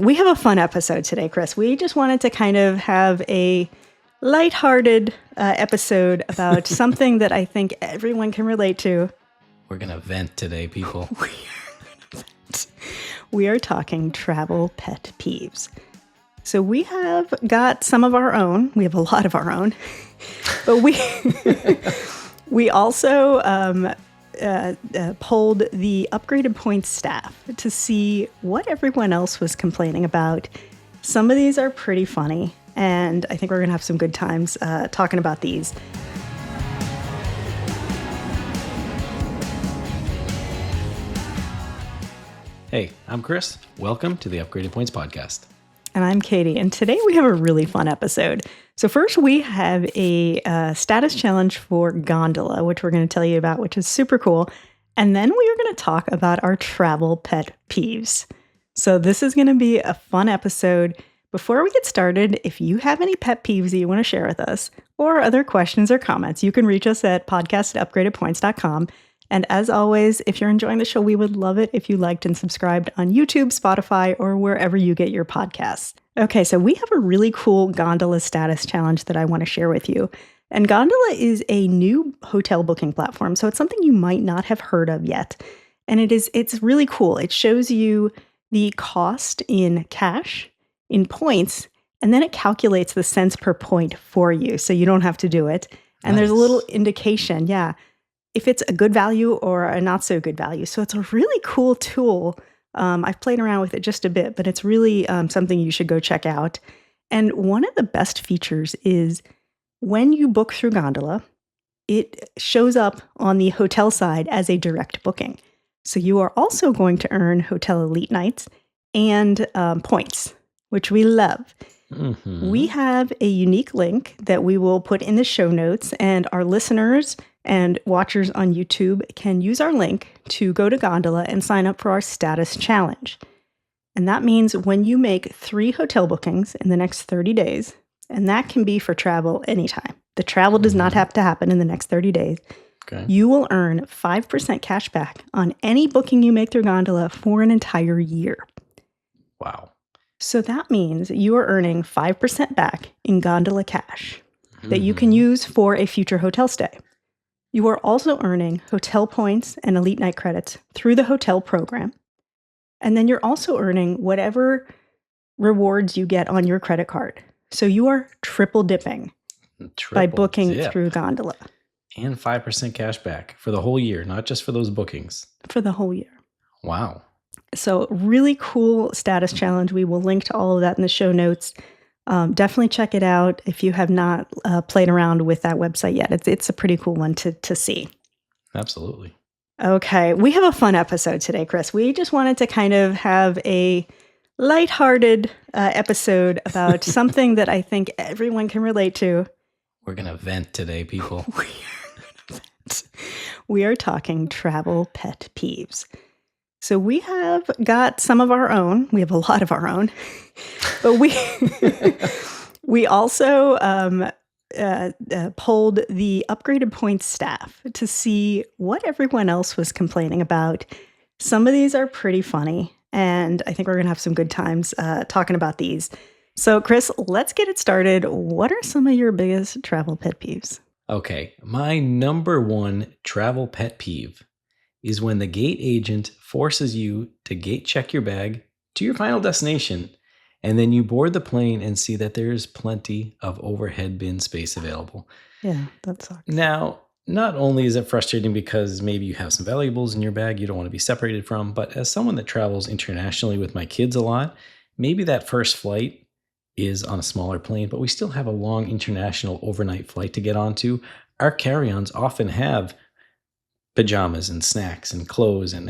we have a fun episode today, Chris. We just wanted to kind of have a lighthearted episode about something that I think everyone can relate to. We're going to vent today, people. We are talking travel pet peeves. So we have got some of our own. We have a lot of our own. But we also polled the Upgraded Points staff to see what everyone else was complaining about. Some of these are pretty funny, and I think we're going to have some good times talking about these. Hey, I'm Chris. Welcome to the Upgraded Points podcast. And I'm Katie, and today we have a really fun episode. So first we have a status challenge for Gondola, which we're going to tell you about, which is super cool. And then we are going to talk about our travel pet peeves. So this is going to be a fun episode. Before we get started, if you have any pet peeves that you want to share with us, or other questions or comments, you can reach us at podcast@upgradedpoints.com. And as always, if you're enjoying the show, we would love it if you liked and subscribed on YouTube, Spotify, or wherever you get your podcasts. Okay, so we have a really cool Gondola status challenge that I want to share with you. And Gondola is a new hotel booking platform, so it's something you might not have heard of yet. And it's really cool. It shows you the cost in cash, in points, and then it calculates the cents per point for you, so you don't have to do it. And There's a little indication, if it's a good value or a not so good value. So it's a really cool tool. I've played around with it just a bit, but it's really something you should go check out. And one of the best features is when you book through Gondola, it shows up on the hotel side as a direct booking. So you are also going to earn Hotel Elite nights and points, which we love. Mm-hmm. We have a unique link that we will put in the show notes, and our listeners and watchers on YouTube can use our link to go to Gondola and sign up for our status challenge. And that means when you make 3 hotel bookings in the next 30 days, and that can be for travel anytime. The travel does not have to happen in the next 30 days. Okay. You will earn 5% cash back on any booking you make through Gondola for an entire year. Wow. So that means you are earning 5% back in Gondola cash that you can use for a future hotel stay. You are also earning hotel points and elite night credits through the hotel program. And then you're also earning whatever rewards you get on your credit card. So you are triple dipping by booking through Gondola. And 5% cash back for the whole year, not just for those bookings. For the whole year. Wow. So really cool status challenge. We will link to all of that in the show notes. Definitely check it out if you have not played around with that website yet. It's a pretty cool one to see. Absolutely. Okay, we have a fun episode today, Chris. We just wanted to kind of have a lighthearted episode about something that I think everyone can relate to. We're going to vent today, people. We are talking travel pet peeves. So we have got some of our own. We have a lot of our own. But we also polled the Upgraded Points staff to see what everyone else was complaining about. Some of these are pretty funny, and I think we're going to have some good times talking about these. So, Chris, let's get it started. What are some of your biggest travel pet peeves? Okay, my number one travel pet peeve is when the gate agent forces you to gate check your bag to your final destination, and then you board the plane and see that there's plenty of overhead bin space available. Yeah, that sucks. Now, not only is it frustrating because maybe you have some valuables in your bag you don't want to be separated from, but as someone that travels internationally with my kids a lot, maybe that first flight is on a smaller plane, but we still have a long international overnight flight to get onto. Our carry-ons often have pajamas and snacks and clothes, and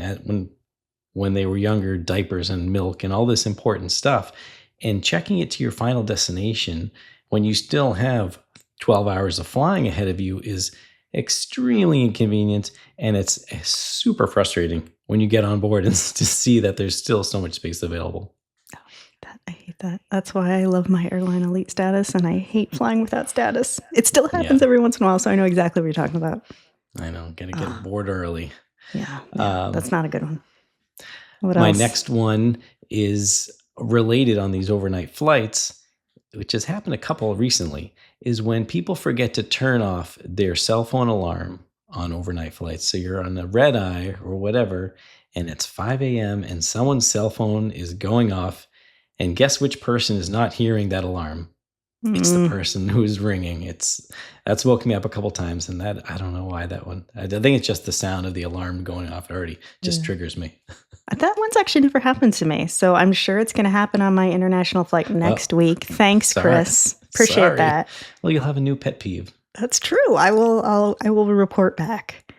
when they were younger, diapers and milk and all this important stuff. And checking it to your final destination when you still have 12 hours of flying ahead of you is extremely inconvenient, and it's super frustrating when you get on board and to see that there's still so much space available. I hate that. That's why I love my Airline Elite status, and I hate flying without status. It still happens every once in a while, so I know exactly what you're talking about. I know. Gotta get bored early. Yeah, that's not a good one. What my else? next one is related on these overnight flights, which has happened a couple recently, is when people forget to turn off their cell phone alarm on overnight flights. So you're on a red eye or whatever, and it's 5 a.m. and someone's cell phone is going off. And guess which person is not hearing that alarm? It's the person who's ringing. That's woken me up a couple times, and that I don't know why that one. I think it's just the sound of the alarm going off already just triggers me. That one's actually never happened to me, so I'm sure it's going to happen on my international flight next week. Thanks, Chris. Appreciate that. Well, you'll have a new pet peeve. That's true. I will report back.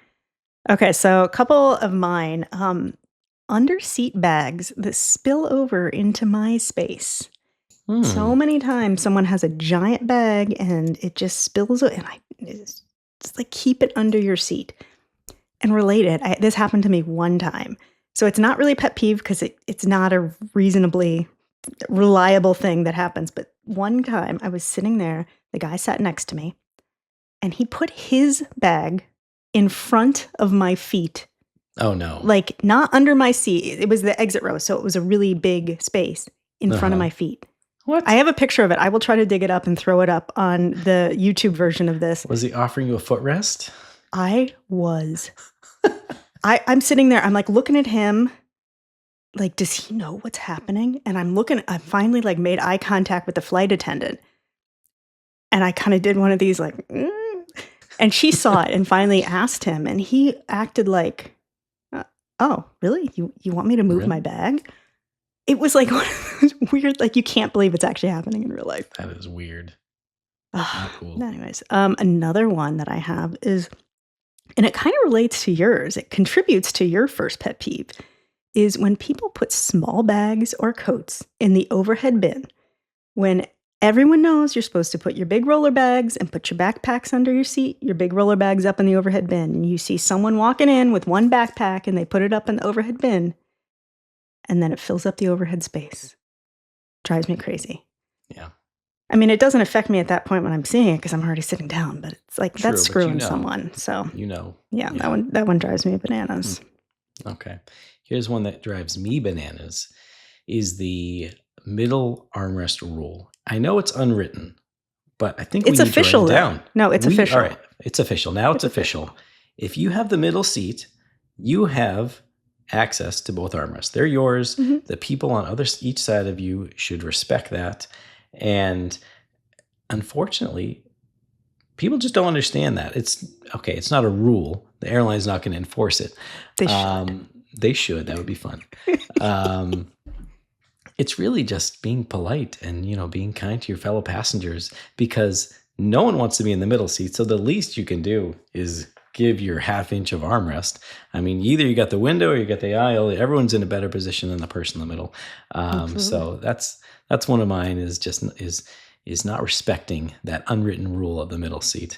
Okay, so a couple of mine. Under seat bags that spill over into my space. So many times someone has a giant bag and it just spills, and it's like, keep it under your seat. And related, this happened to me one time. So it's not really a pet peeve because it's not a reasonably reliable thing that happens. But one time I was sitting there, the guy sat next to me, and he put his bag in front of my feet. Oh, no. Like, not under my seat. It was the exit row, so it was a really big space in front of my feet. What? I have a picture of it. I will try to dig it up and throw it up on the YouTube version of this. Was he offering you a footrest? I was. I'm sitting there. I'm like looking at him. Like, does he know what's happening? And I finally like made eye contact with the flight attendant. And I kind of did one of these like, and she saw it and finally asked him. And he acted like, oh, really? You want me to move my bag? It was like weird, like you can't believe it's actually happening in real life. That is weird. Not cool. Anyways, another one that I have is, and it kind of relates to yours, it contributes to your first pet peeve, is when people put small bags or coats in the overhead bin when everyone knows you're supposed to put your big roller bags and put your backpacks under your seat, your big roller bags up in the overhead bin. And you see someone walking in with one backpack and they put it up in the overhead bin. And then it fills up the overhead space. Drives me crazy. Yeah. I mean, it doesn't affect me at that point when I'm seeing it because I'm already sitting down, but it's like, that's screwing someone. So, yeah, that one drives me bananas. Okay. Here's one that drives me bananas is the middle armrest rule. I know it's unwritten, but I think it's official down. No, it's official. All right. It's official. Now it's official. If you have the middle seat, you have access to both armrests. They're yours. Mm-hmm. The people on each side of you should respect that. And unfortunately, people just don't understand that. It's not a rule. The airline's not going to enforce it. They should. They should. That would be fun. It's really just being polite and, being kind to your fellow passengers, because no one wants to be in the middle seat. So the least you can do is give your half inch of armrest. I mean, either you got the window or you got the aisle. Everyone's in a better position than the person in the middle. So that's one of mine, is not respecting that unwritten rule of the middle seat.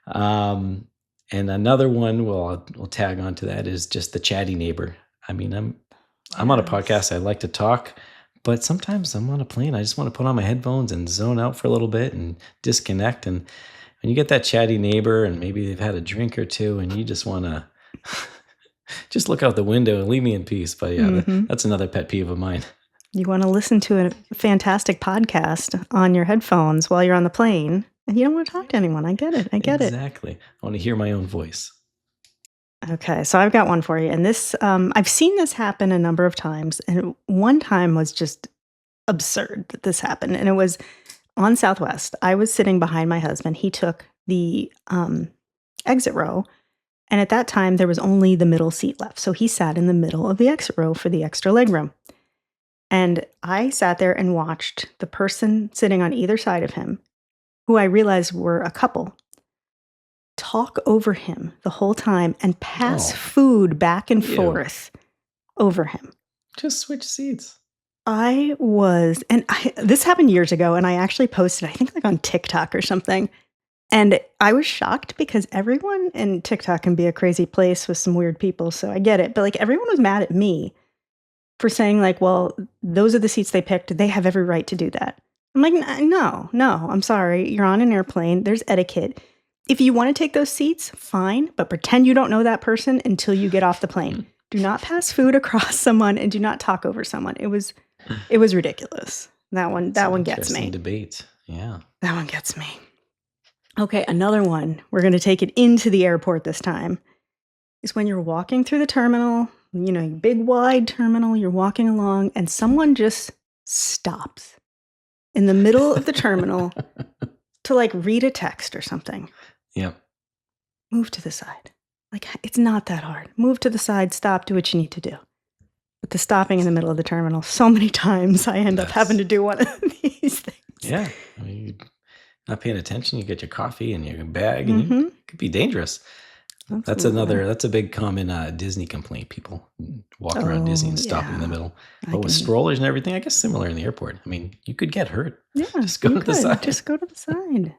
And another one, we'll tag on to that, is just the chatty neighbor. I mean, I'm on a podcast. I like to talk, but sometimes I'm on a plane. I just want to put on my headphones and zone out for a little bit and disconnect. And when you get that chatty neighbor and maybe they've had a drink or two and you just want to just look out the window and leave me in peace. But yeah, that's another pet peeve of mine. You want to listen to a fantastic podcast on your headphones while you're on the plane, and you don't want to talk to anyone. I get it. Exactly. I want to hear my own voice. Okay, so I've got one for you. And this, I've seen this happen a number of times. And one time was just absurd that this happened. And it was on Southwest. I was sitting behind my husband. He took the exit row. And at that time, there was only the middle seat left. So he sat in the middle of the exit row for the extra legroom. And I sat there and watched the person sitting on either side of him, who I realized were a couple, talk over him the whole time and pass food back and forth over him. Just switch seats. This happened years ago, and I actually posted, I think like on TikTok or something. And I was shocked because everyone in TikTok can be a crazy place with some weird people. So I get it. But like everyone was mad at me for saying like, well, those are the seats they picked. They have every right to do that. I'm like, no, I'm sorry. You're on an airplane. There's etiquette. If you want to take those seats, fine, but pretend you don't know that person until you get off the plane. Do not pass food across someone and do not talk over someone. It was It was ridiculous. That one It's an gets interesting me. debate. Yeah. That one gets me. Okay, another one. We're going to take it into the airport this time. Is when you're walking through the terminal, big wide terminal, you're walking along and someone just stops in the middle of the terminal to like read a text or something. Yeah. Move to the side. Like, it's not that hard. Move to the side, stop, do what you need to do. But the stopping in the middle of the terminal, so many times I end up having to do one of these things. Yeah. I mean, you're not paying attention, you get your coffee and your bag, and it could be dangerous. Absolutely. That's a big common Disney complaint. People walking around Disney and stopping in the middle. But with strollers and everything, I guess similar in the airport. I mean, you could get hurt. Yeah, just go to the side. Just go to the side.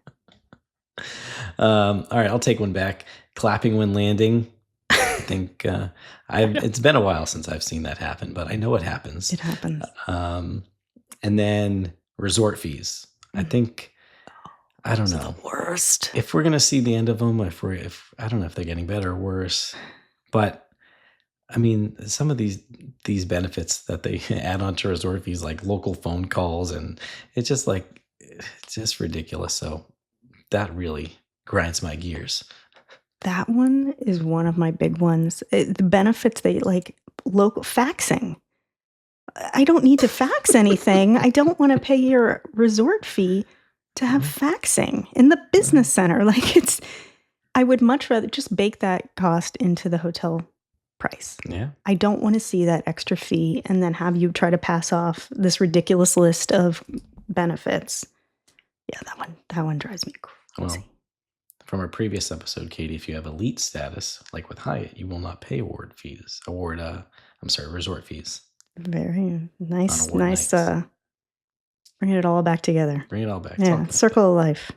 All right, I'll take one back. Clapping when landing. I think it's been a while since I've seen that happen, but I know it happens. It happens. And then resort fees. I think, I don't know. The worst. If we're gonna see the end of them, if I don't know if they're getting better or worse, but I mean, some of these benefits that they add on to resort fees, like local phone calls, and it's just ridiculous. So that really grinds my gears. That one is one of my big ones. The benefits they like local faxing. I don't need to fax anything. I don't want to pay your resort fee to have faxing in the business center. Like I would much rather just bake that cost into the hotel price. Yeah. I don't want to see that extra fee and then have you try to pass off this ridiculous list of benefits. Yeah, that one drives me crazy. Well, from our previous episode, Katie, if you have elite status, like with Hyatt, you will not pay resort fees. Very nice. Nights. Bringing it all back together. Bring it all back. Yeah, circle of life.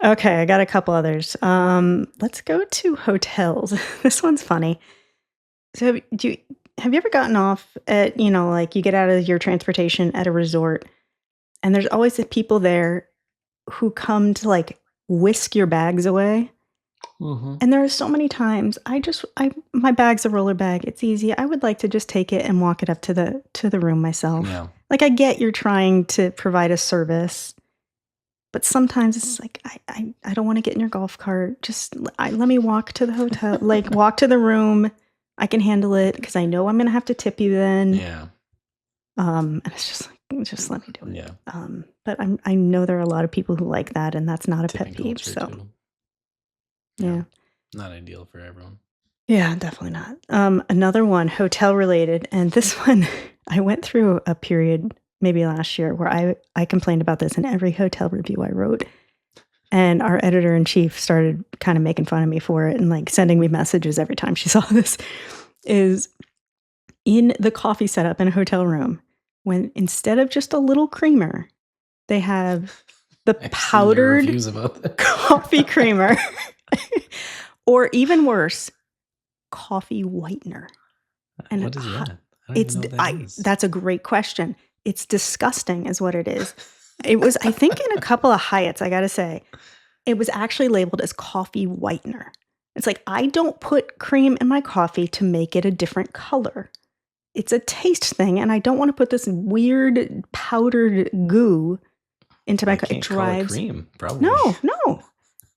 Okay, I got a couple others. Let's go to hotels. This one's funny. So have you ever gotten off at, like you get out of your transportation at a resort and there's always the people there who come to like whisk your bags away? Mm-hmm. And there are so many times my bag's a roller bag. It's easy. I would like to just take it and walk it up to the room myself. Yeah. Like I get you're trying to provide a service, but sometimes it's like I don't want to get in your golf cart. Just let me walk to the hotel, like walk to the room. I can handle it because I know I'm gonna have to tip you then. Yeah. And it's just let me do it. Yeah. But I know there are a lot of people who like that, and that's not a Tipping pet peeve. So. Too. Yeah. Not ideal for everyone. Yeah, definitely not. Another one, hotel related. And this one, I went through a period maybe last year where I complained about this in every hotel review I wrote. And our editor-in-chief started kind of making fun of me for it and like sending me messages every time she saw this. Is in the coffee setup in a hotel room, when instead of just a little creamer, they have the powdered coffee creamer. Or even worse, coffee whitener. And what is that? That's a great question. It's disgusting is what it is. It was, I think in a couple of Hyatts, I got to say, it was actually labeled as coffee whitener. It's like, I don't put cream in my coffee to make it a different color. It's a taste thing, and I don't want to put this weird powdered goo into my coffee. It drives cream, probably. No.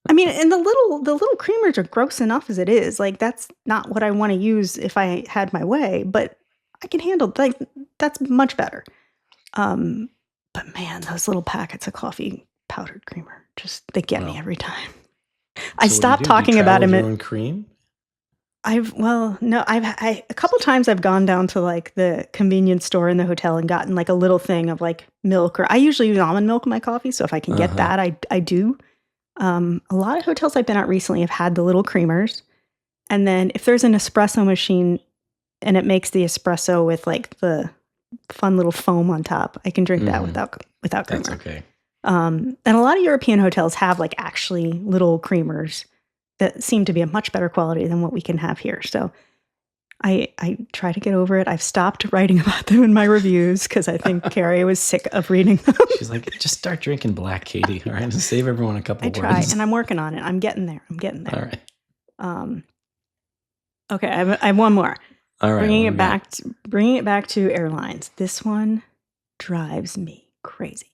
I mean, and the little creamers are gross enough as it is. Like that's not what I want to use if I had my way, but I can handle like that's much better. But man, those little packets of coffee powdered creamer they get me every time. I stopped talking about them. Your own cream? A couple times I've gone down to like the convenience store in the hotel and gotten like a little thing of like milk, or I usually use almond milk in my coffee. So if I can get that, I do. A lot of hotels I've been at recently have had the little creamers. And then if there's an espresso machine and it makes the espresso with like the fun little foam on top, I can drink that without creamer. That's okay. And a lot of European hotels have like actually little creamers that seem to be a much better quality than what we can have here. So I try to get over it. I've stopped writing about them in my reviews because I think Carrie was sick of reading them. She's like, just start drinking black, Katie. All right, and save everyone a couple of words. I try, and I'm working on it. I'm getting there. All right. Okay, I have one more. All right. Bringing What do it we got? back to airlines. This one drives me crazy.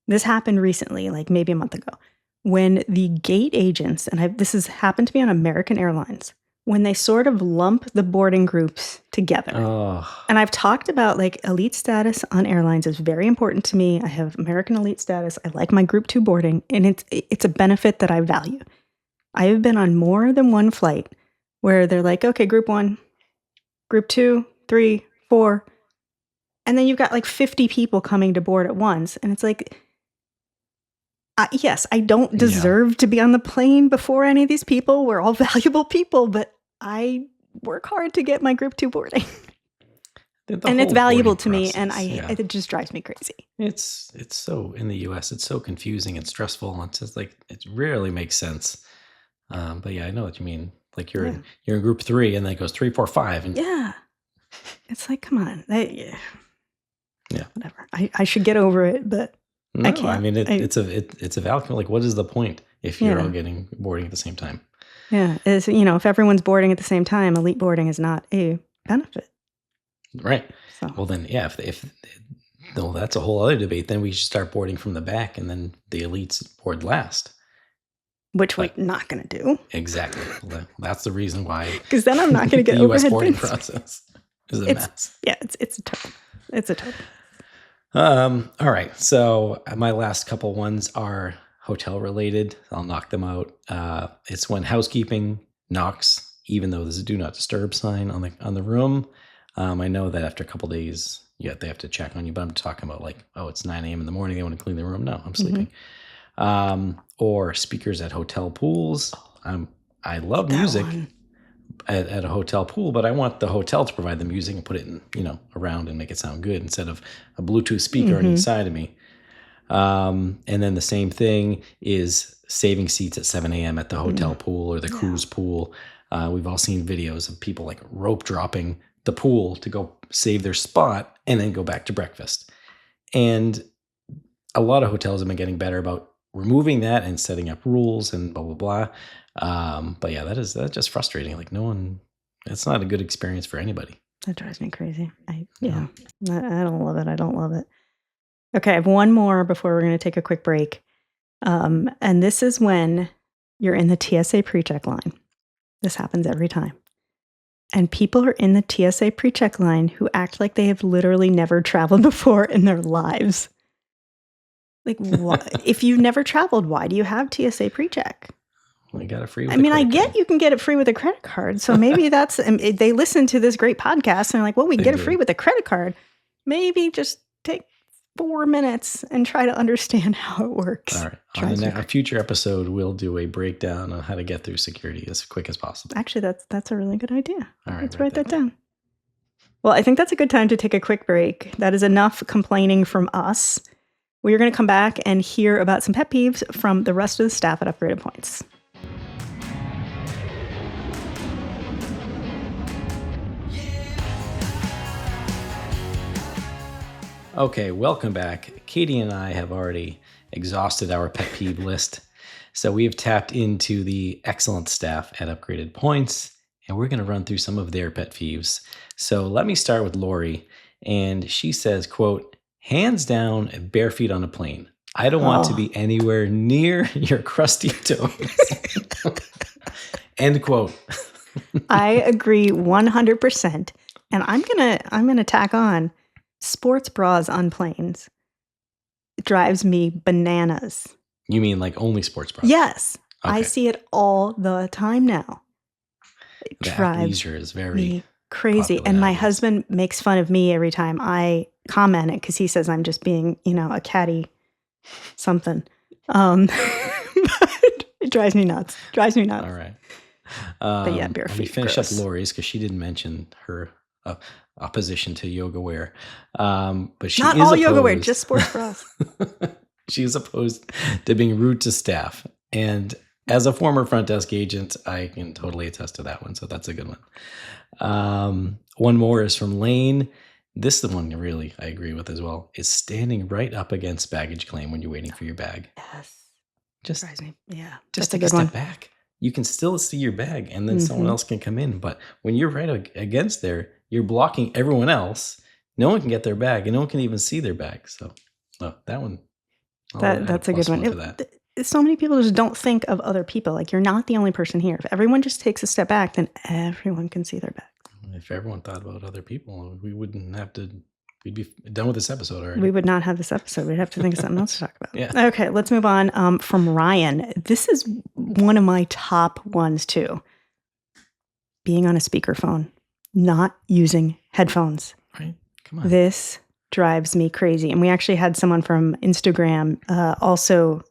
This happened recently, like maybe a month ago, when the gate agents, and this has happened to me on American Airlines, when they sort of lump the boarding groups together. Oh, And I've talked about like elite status on airlines is very important to me. I have American elite status. I like my group 2 boarding, and it's a benefit that I value. I have been on more than one flight where they're like, okay, group 1, group 2, 3, 4, and then you've got like 50 people coming to board at once, and it's like, yes, I don't deserve to be on the plane before any of these people. We're all valuable people, but I work hard to get my group 2 boarding. And it's valuable to me, and it just drives me crazy. It's so, in the US, it's so confusing and stressful. It's just like, it rarely makes sense. But yeah, I know what you mean. Like you're in group 3, and then it goes 3, 4, 5, and yeah, it's like, come on, yeah, whatever. I should get over it, but no, I can't. I mean, it's a valid. Like, what is the point if you're all getting boarding at the same time? Yeah, if everyone's boarding at the same time, elite boarding is not a benefit. Right. So. Well, then, yeah, if that's a whole other debate. Then we should start boarding from the back, and then the elites board last. Which we're not going to do. Exactly. Well, that's the reason why. Because then I'm not going to get the U.S. overhead boarding bins. process is a mess. Yeah, it's a total. It's a total. All right. So my last couple ones are hotel related. I'll knock them out. It's when housekeeping knocks, even though there's a do not disturb sign on the room. I know that after a couple days, they have to check on you, but I'm talking about like, oh, it's 9 a.m. in the morning. They want to clean the room. No, I'm sleeping. Or speakers at hotel pools. I love music at a hotel pool, but I want the hotel to provide the music and put it in, around and make it sound good instead of a Bluetooth speaker on each side of me. And then the same thing is saving seats at 7 a.m. at the hotel pool or the cruise pool. We've all seen videos of people like rope dropping the pool to go save their spot and then go back to breakfast. And a lot of hotels have been getting better about removing that and setting up rules and blah, blah, blah. But yeah, that's just frustrating. Like it's not a good experience for anybody. That drives me crazy. I don't love it. I don't love it. Okay, I have one more before we're going to take a quick break. And this is when you're in the TSA pre-check line. This happens every time. And people are in the TSA pre-check line who act like they have literally never traveled before in their lives. Like, if you've never traveled, why do you have TSA pre-check? Well, you got it free with I get you can get it free with a credit card. So maybe they listen to this great podcast and they're like, well, we can get it free with a credit card. Maybe just take 4 minutes and try to understand how it works. All right. On a future episode, we'll do a breakdown on how to get through security as quick as possible. Actually, that's a really good idea. All right. Let's write that down. Well, I think that's a good time to take a quick break. That is enough complaining from us. We are going to come back and hear about some pet peeves from the rest of the staff at Upgraded Points. Okay, welcome back. Katie and I have already exhausted our pet peeve list. So we have tapped into the excellent staff at Upgraded Points, and we're going to run through some of their pet peeves. So let me start with Lori, and she says, quote, hands down, bare feet on a plane. I don't want to be anywhere near your crusty toes. End quote. I agree 100%. And I'm gonna tack on sports bras on planes. It drives me bananas. You mean like only sports bras? Yes. Okay. I see it all the time now. It drives is very me crazy. And my husband makes fun of me every time I comment it because he says I'm just being, a catty something. But it drives me nuts. All right. But yeah, bare feet. Let me finish up Lori's because she didn't mention her opposition to yoga wear. But she not is all opposed, yoga wear, just sports bras. She is opposed to being rude to staff. And as a former front desk agent, I can totally attest to that one. So that's a good one. One more is from Lane. This is the one really I agree with as well. Is standing right up against baggage claim when you're waiting for your bag. Yes. Just drives me. Yeah. Just take a step back. you can still see your bag and then someone else can come in. But when you're right against there, you're blocking everyone else. No one can get their bag and no one can even see their bag. So that one, I'll add That's a good +1 one. to that. So many people just don't think of other people. Like, you're not the only person here. If everyone just takes a step back, then everyone can see their bags. If everyone thought about other people, we wouldn't have to. We'd be done with this episode already. We would not have this episode. We'd have to think of something else to talk about. Yeah. Okay, let's move on. From Ryan. This is one of my top ones, too. Being on a speakerphone, not using headphones. Right? Come on. This drives me crazy. And we actually had someone from Instagram also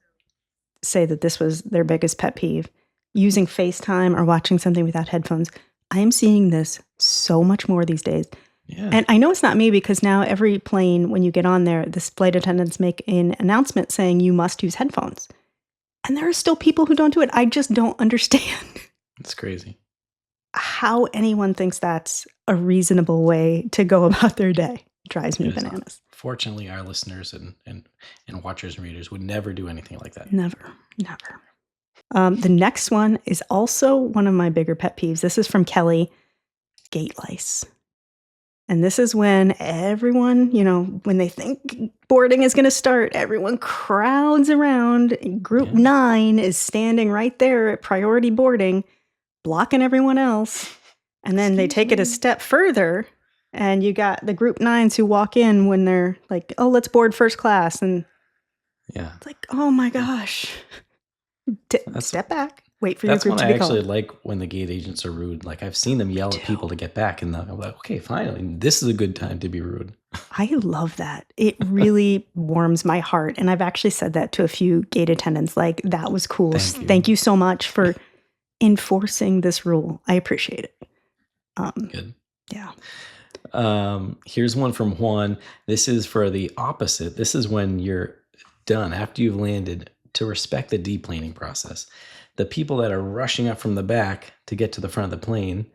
say that this was their biggest pet peeve. Using FaceTime or watching something without headphones. I am seeing this so much more these days. Yeah. And I know it's not me because now every plane, when you get on there, the flight attendants make an announcement saying you must use headphones. And there are still people who don't do it. I just don't understand. It's crazy. How anyone thinks that's a reasonable way to go about their day. Drives me bananas. Fortunately, our listeners and watchers and readers would never do anything like that. Never. The next one is also one of my bigger pet peeves. This is from Kelly. Gate lice. And this is when everyone, when they think boarding is going to start, everyone crowds around. Group 9 is standing right there at priority boarding, blocking everyone else. And then they take it a step further, and you got the group 9s who walk in when they're like, oh, let's board first class. And it's like, oh my gosh. Step back. Wait for your group to be called. That's when I actually like when the gate agents are rude. Like, I've seen them yell at people to get back, and I'm like, okay, finally, this is a good time to be rude. I love that. It really warms my heart. And I've actually said that to a few gate attendants. Like, that was cool. Thank you so much for enforcing this rule. I appreciate it. Good. Yeah. Here's one from Juan. This is for the opposite. This is when you're done, after you've landed, to respect the deplaning process. The people that are rushing up from the back to get to the front of the plane,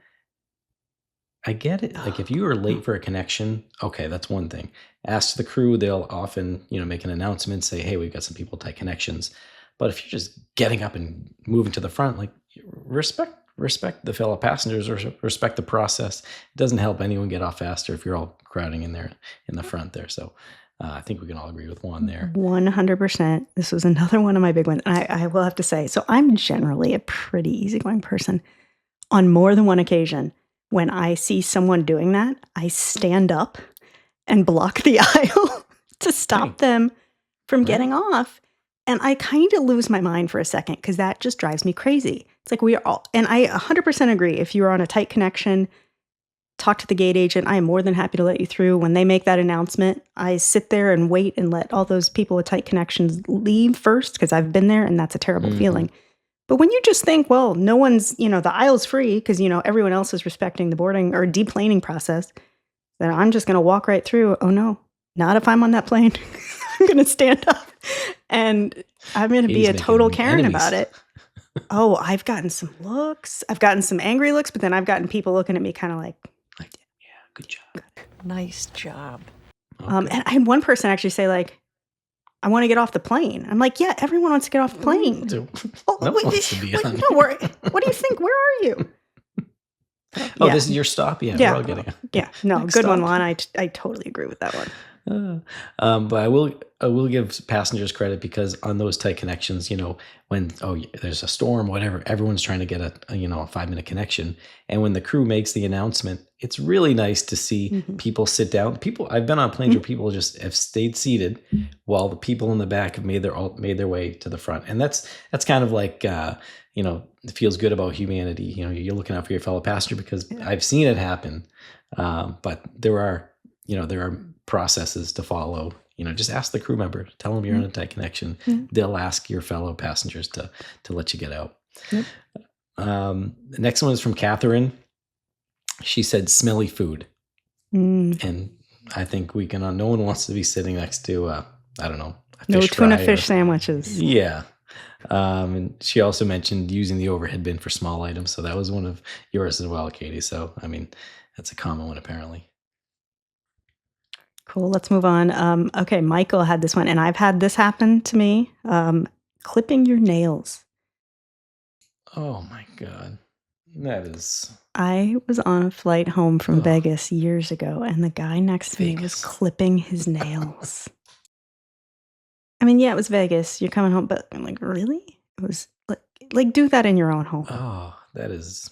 I get it. Like, if you are late for a connection, okay, that's one thing. Ask the crew, they'll often, make an announcement, say, hey, we've got some people tight connections. But if you're just getting up and moving to the front, like, respect the fellow passengers, or respect the process. It doesn't help anyone get off faster if you're all crowding in there in the front there. So I think we can all agree with Juan there. 100%. This was another one of my big ones. And I will have to say, so I'm generally a pretty easygoing person. On more than one occasion, when I see someone doing that, I stand up and block the aisle to stop them from getting off. And I kind of lose my mind for a second because that just drives me crazy. It's like, we are all, and I 100% agree. If you're on a tight connection, talk to the gate agent. I am more than happy to let you through. When they make that announcement, I sit there and wait and let all those people with tight connections leave first, because I've been there and that's a terrible feeling. But when you just think, well, no one's, the aisle's free because, everyone else is respecting the boarding or deplaning process, then I'm just going to walk right through. Oh no, not if I'm on that plane. I'm going to stand up and I'm going to be a total Karen about it. Oh, I've gotten some looks. I've gotten some angry looks, but then I've gotten people looking at me kind of like, yeah, good job. Nice job. Okay. And I had one person actually say, like, I want to get off the plane. I'm like, yeah, everyone wants to get off the plane. Wants to be on. What do you think? Where are you? This is your stop? Yeah, we're all getting it. Yeah, no, next good stop. One, Lon. I totally agree with that one. But I will give passengers credit, because on those tight connections, when there's a storm, whatever, everyone's trying to get a 5-minute connection, and when the crew makes the announcement, it's really nice to see people sit down. I've been on planes where people just have stayed seated while the people in the back have made their way to the front, and that's kind of like it feels good about humanity. You're looking out for your fellow passenger, because I've seen it happen, but there are processes to follow. Just ask the crew member, tell them you're on a tight connection. They'll ask your fellow passengers to let you get out. The next one is from Catherine. She said smelly food. And I think no one wants to be sitting next to I don't know, no tuna fish sandwiches. Yeah. And she also mentioned using the overhead bin for small items, so that was one of yours as well, Katie. So that's a common one apparently. Cool. Let's move on. Okay, Michael had this one, and I've had this happen to me. Clipping your nails. Oh my God. That is I was on a flight home from ugh, Vegas years ago, and the guy next to me was Vegas. clipping his nails. I mean, yeah, it was Vegas. You're coming home, but I'm like, really? It was like do that in your own home. Oh, that is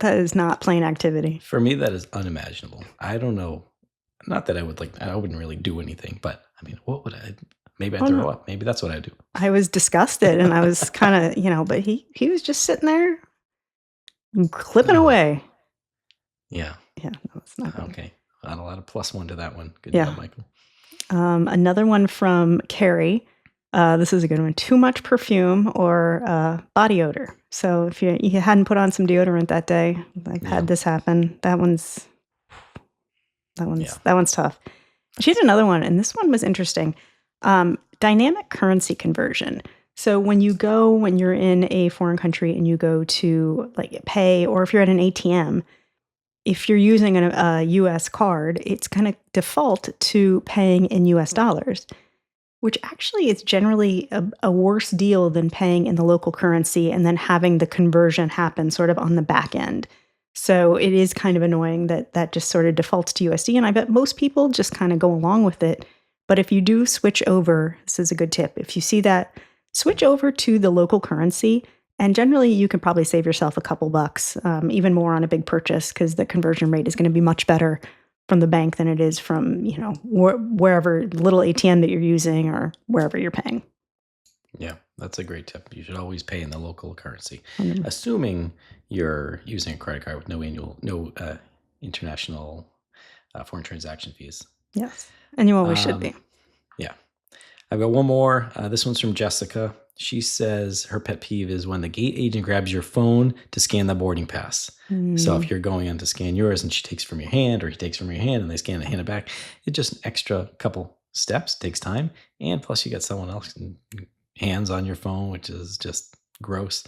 That is not plain activity. for me, that is unimaginable. I don't know. Not that I wouldn't really do anything, but I mean, what would I maybe I'd Oh throw no, up. Maybe that's what I do. I was disgusted, and I was kind of, but he was just sitting there clipping Ugh, away. yeah. Yeah, no, it's not good. Okay. Not a lot of +1 to that one. Good Yeah. job, Michael. Another one from Carrie. This is a good one. Too much perfume or body odor. So if you hadn't put on some deodorant that day, I've Yeah. had this happen. That one's Yeah. tough. She had another one, and this one was interesting. Dynamic currency conversion. So when you're in a foreign country and you go to like pay, or if you're at an ATM, if you're using a US card, it's going to default to paying in US dollars, which actually is generally a worse deal than paying in the local currency and then having the conversion happen sort of on the back end. So it is kind of annoying that that just sort of defaults to USD. And I bet most people just kind of go along with it. But if you do switch over, this is a good tip. If you see that, switch over to the local currency. And generally, you can probably save yourself a couple bucks, even more on a big purchase, because the conversion rate is going to be much better from the bank than it is from, wherever little ATM that you're using or wherever you're paying. Yeah, that's a great tip. You should always pay in the local currency, Mhm. assuming you're using a credit card with no international foreign transaction fees. Yes. And you always should be. Yeah. I've got one more. This one's from Jessica. She says her pet peeve is when the gate agent grabs your phone to scan the boarding pass. So if you're going in to scan yours and she takes from your hand or he takes from your hand and they scan it, hand it back, it's just an extra couple steps, takes time. And plus you got someone else hands on your phone, which is just gross.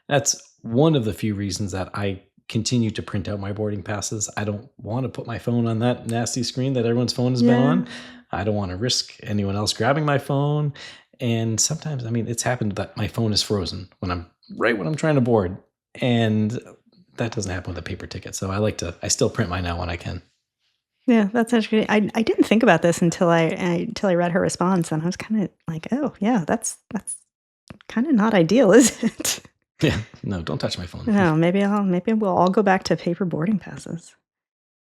That's one of the few reasons that I continue to print out my boarding passes. I don't want to put my phone on that nasty screen that everyone's phone has been on. I don't want to risk anyone else grabbing my phone. And sometimes, I mean, it's happened that my phone is frozen when I'm trying to board. And that doesn't happen with a paper ticket. So I still print mine out when I can. Yeah, that's actually I didn't think about this until I read her response, and I was kind of like, oh yeah, that's kind of not ideal, is it? Yeah. No, don't touch my phone. No, maybe we'll all go back to paper boarding passes.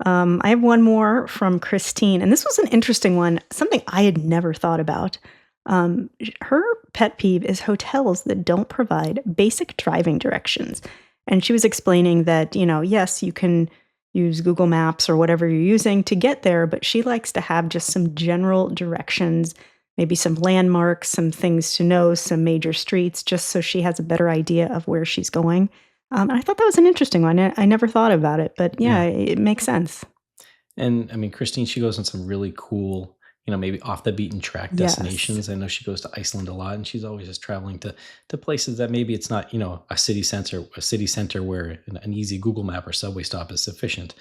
I have one more from Christine, and this was an interesting one, something I had never thought about. Her pet peeve is hotels that don't provide basic driving directions. And she was explaining that, yes, you can use Google Maps or whatever you're using to get there, but she likes to have just some general directions, maybe some landmarks, some things to know, some major streets, just so she has a better idea of where she's going. And I thought that was an interesting one. I never thought about it, but yeah, it makes sense. And I mean, Christine, she goes on some really cool, maybe off the beaten track Yes. destinations. I know she goes to Iceland a lot, and she's always just traveling to places that maybe it's not, a city center where an easy Google map or subway stop is sufficient.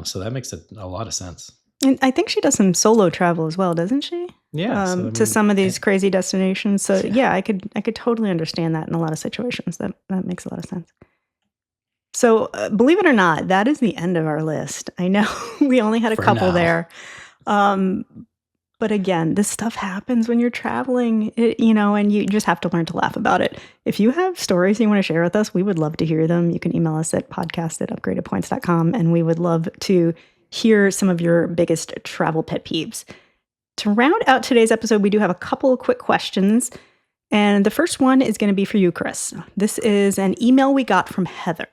So that makes a lot of sense. And I think she does some solo travel as well, doesn't she? Yeah. So, I To mean, some of these crazy destinations. So Yeah. yeah, I could totally understand that in a lot of situations. That makes a lot of sense. So believe it or not, that is the end of our list. I know we only had a For couple now. there. But again, this stuff happens when you're traveling, and you just have to learn to laugh about it. If you have stories you want to share with us, we would love to hear them. You can email us at podcast@upgradedpoints.com, and we would love to hear some of your biggest travel pet peeves. To round out today's episode, we do have a couple of quick questions. And the first one is going to be for you, Chris. This is an email we got from Heather.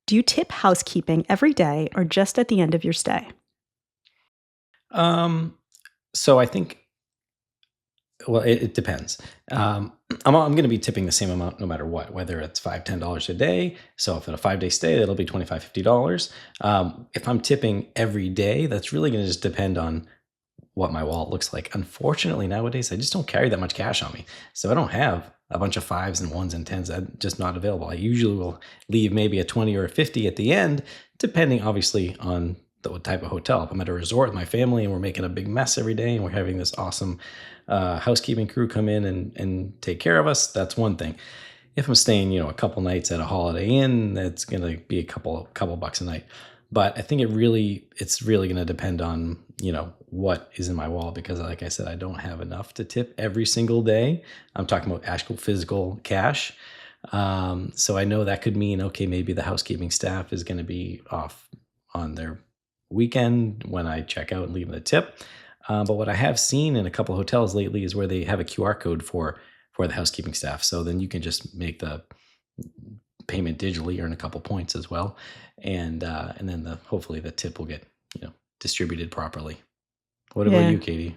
Do you tip housekeeping every day or just at the end of your stay? So I think, well, it depends. I'm going to be tipping the same amount no matter what, whether it's $5, $10 a day. So if it's a 5-day stay, that'll be $25, $50. If I'm tipping every day, that's really going to just depend on what my wallet looks like. Unfortunately, nowadays, I just don't carry that much cash on me. So I don't have a bunch of 5s and 1s and 10s. That's just not available. I usually will leave maybe a 20 or a 50 at the end, depending obviously on the type of hotel. If I'm at a resort with my family and we're making a big mess every day and we're having this awesome housekeeping crew come in and take care of us, that's one thing. If I'm staying, a couple nights at a Holiday Inn, that's going to be a couple bucks a night. But I think it's really going to depend on, what is in my wallet, because like I said, I don't have enough to tip every single day. I'm talking about actual physical cash. So I know that could mean, okay, maybe the housekeeping staff is going to be off on their weekend when I check out and leave them a tip. But what I have seen in a couple of hotels lately is where they have a QR code for the housekeeping staff. So then you can just make the payment digitally, earn a couple points as well, and then hopefully the tip will get distributed properly. What about you, Katie?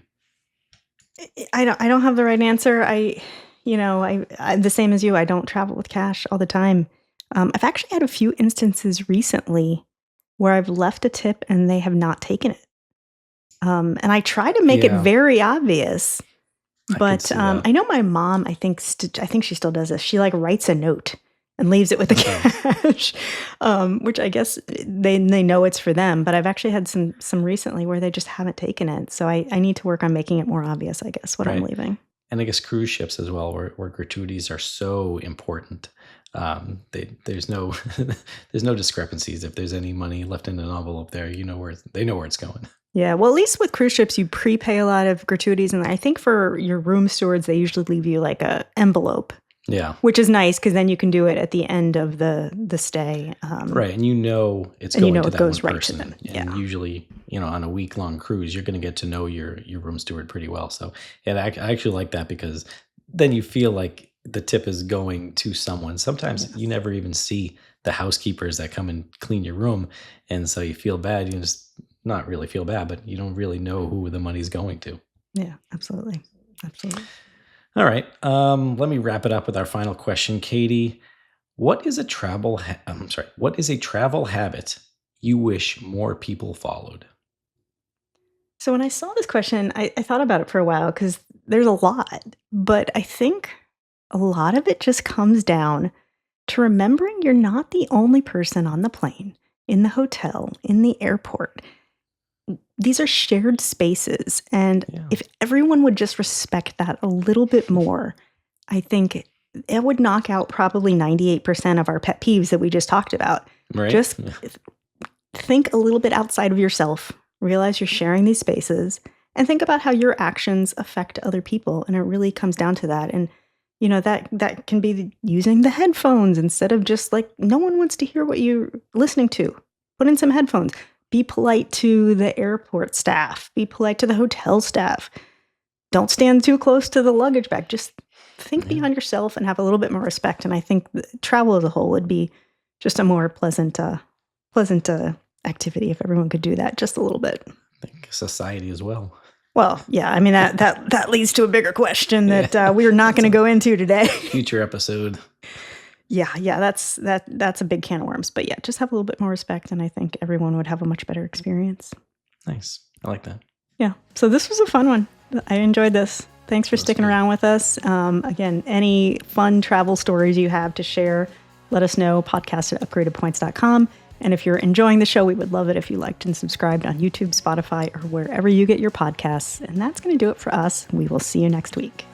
I don't have the right answer. I the same as you. I don't travel with cash all the time. I've actually had a few instances recently where I've left a tip and they have not taken it. And I try to make it very obvious. But I know my mom, I think she still does this. She writes a note and leaves it with the cash, which I guess they know it's for them. But I've actually had some recently where they just haven't taken it. So I need to work on making it more obvious, I guess, what I'm leaving. And I guess cruise ships as well, where gratuities are so important. There's no there's no discrepancies. If there's any money left in an envelope there, they know where it's going. Yeah, well, at least with cruise ships, you prepay a lot of gratuities. And I think for your room stewards, they usually leave you a envelope. Yeah. Which is nice because then you can do it at the end of the stay. Right. And it's going to that goes one right person. to them. And usually, on a week-long cruise, you're going to get to know your room steward pretty well. So I actually like that, because then you feel like the tip is going to someone. Sometimes you never even see the housekeepers that come and clean your room. And so you feel bad. You just not really feel bad, but you don't really know who the money's going to. Yeah, absolutely. Absolutely. All right. Let me wrap it up with our final question, Katie. What is a travel habit you wish more people followed? So when I saw this question, I thought about it for a while because there's a lot, but I think a lot of it just comes down to remembering you're not the only person on the plane, in the hotel, in the airport. These are shared spaces. And if everyone would just respect that a little bit more, I think it would knock out probably 98% of our pet peeves that we just talked about. Right. Just think a little bit outside of yourself, realize you're sharing these spaces, and think about how your actions affect other people. And it really comes down to that. And, that can be using the headphones instead of just no one wants to hear what you're listening to. Put in some headphones. Be polite to the airport staff. Be polite to the hotel staff. Don't stand too close to the luggage bag. Just think beyond yourself and have a little bit more respect. And I think travel as a whole would be just a more pleasant activity if everyone could do that just a little bit. I think society as well. Well, yeah. I mean, that leads to a bigger question that we're not going to go into today. Future episode. Yeah, that's a big can of worms. But yeah, just have a little bit more respect, and I think everyone would have a much better experience. Nice. I like that. Yeah. So this was a fun one. I enjoyed this. Thanks for sticking around with us. Again, any fun travel stories you have to share, let us know, podcast@upgradedpoints.com. And if you're enjoying the show, we would love it if you liked and subscribed on YouTube, Spotify, or wherever you get your podcasts. And that's going to do it for us. We will see you next week.